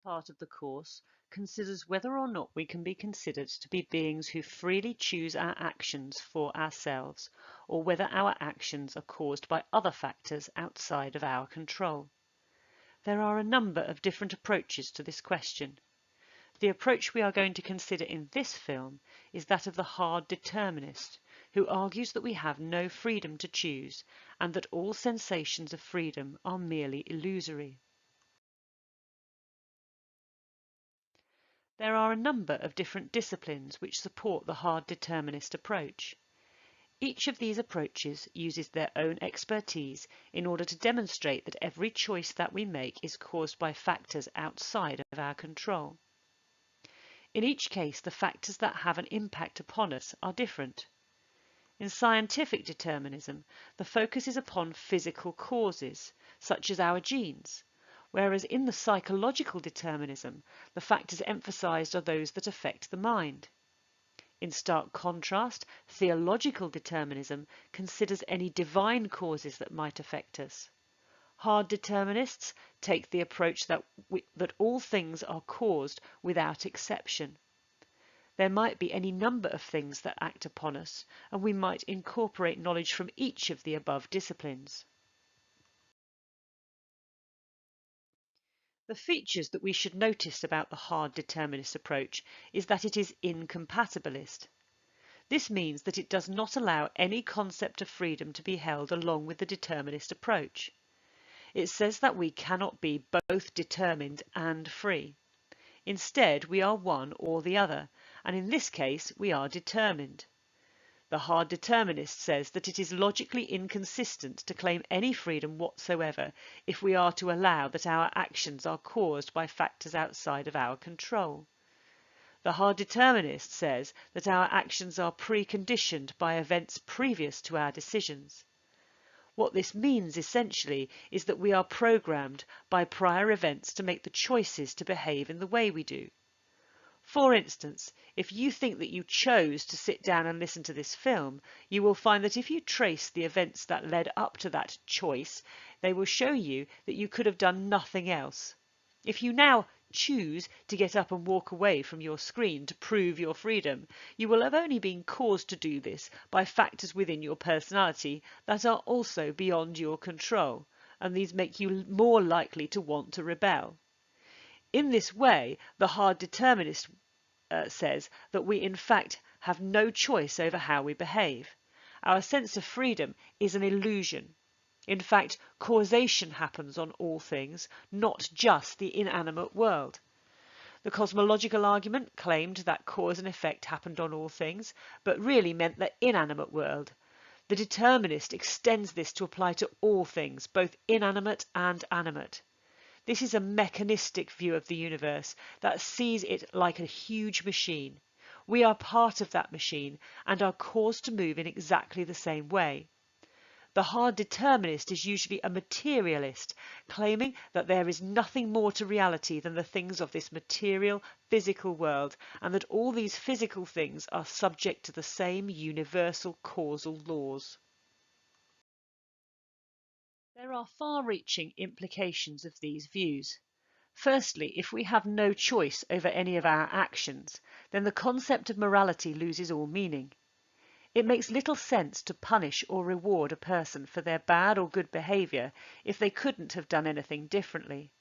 part of the course considers whether or not we can be considered to be beings who freely choose our actions for ourselves, or whether our actions are caused by other factors outside of our control. There are a number of different approaches to this question. The approach we are going to consider in this film is that of the hard determinist, who argues that we have no freedom to choose and that all sensations of freedom are merely illusory. There are a number of different disciplines which support the hard determinist approach. Each of these approaches uses their own expertise in order to demonstrate that every choice that we make is caused by factors outside of our control. In each case, the factors that have an impact upon us are different. In scientific determinism, the focus is upon physical causes, such as our genes, whereas in the psychological determinism, the factors emphasized are those that affect the mind. In stark contrast, theological determinism considers any divine causes that might affect us. Hard determinists take the approach that all things are caused without exception. There might be any number of things that act upon us, and we might incorporate knowledge from each of the above disciplines. The features that we should notice about the hard determinist approach is that it is incompatibilist. This means that it does not allow any concept of freedom to be held along with the determinist approach. It says that we cannot be both determined and free. Instead, we are one or the other, and in this case, we are determined. The hard determinist says that it is logically inconsistent to claim any freedom whatsoever if we are to allow that our actions are caused by factors outside of our control. The hard determinist says that our actions are preconditioned by events previous to our decisions. What this means essentially is that we are programmed by prior events to make the choices to behave in the way we do. For instance, if you think that you chose to sit down and listen to this film, you will find that if you trace the events that led up to that choice, they will show you that you could have done nothing else. If you now choose to get up and walk away from your screen to prove your freedom, you will have only been caused to do this by factors within your personality that are also beyond your control, and these make you more likely to want to rebel. In this way, the hard determinist says that we in fact have no choice over how we behave. Our sense of freedom is an illusion. In fact, causation happens on all things, not just the inanimate world. The cosmological argument claimed that cause and effect happened on all things, but really meant the inanimate world. The determinist extends this to apply to all things, both inanimate and animate. This is a mechanistic view of the universe that sees it like a huge machine. We are part of that machine and are caused to move in exactly the same way. The hard determinist is usually a materialist, claiming that there is nothing more to reality than the things of this material, physical world, and that all these physical things are subject to the same universal causal laws. There are far-reaching implications of these views. Firstly, if we have no choice over any of our actions, then the concept of morality loses all meaning. It makes little sense to punish or reward a person for their bad or good behaviour if they couldn't have done anything differently.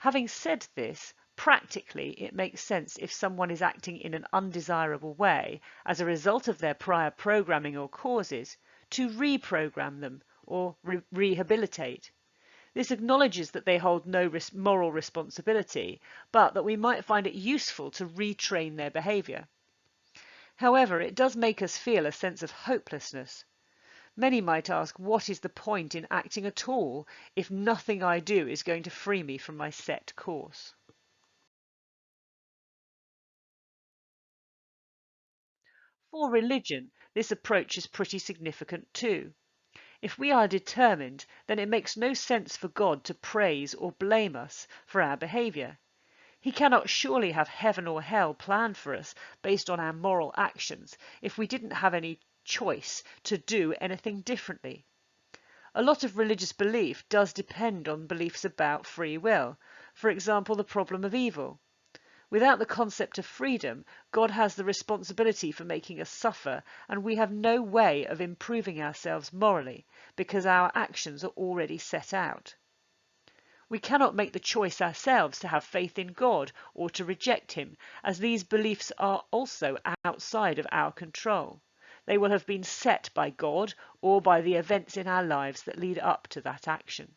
Having said this, practically it makes sense if someone is acting in an undesirable way as a result of their prior programming or causes to reprogram them or rehabilitate. This acknowledges that they hold no moral responsibility, but that we might find it useful to retrain their behaviour. However, it does make us feel a sense of hopelessness. Many might ask, what is the point in acting at all if nothing I do is going to free me from my set course? For religion, this approach is pretty significant too. If we are determined, then it makes no sense for God to praise or blame us for our behaviour. He cannot surely have heaven or hell planned for us based on our moral actions if we didn't have any choice to do anything differently. A lot of religious belief does depend on beliefs about free will. For example, the problem of evil. Without the concept of freedom, God has the responsibility for making us suffer, and we have no way of improving ourselves morally because our actions are already set out. We cannot make the choice ourselves to have faith in God or to reject him, as these beliefs are also outside of our control. They will have been set by God or by the events in our lives that lead up to that action.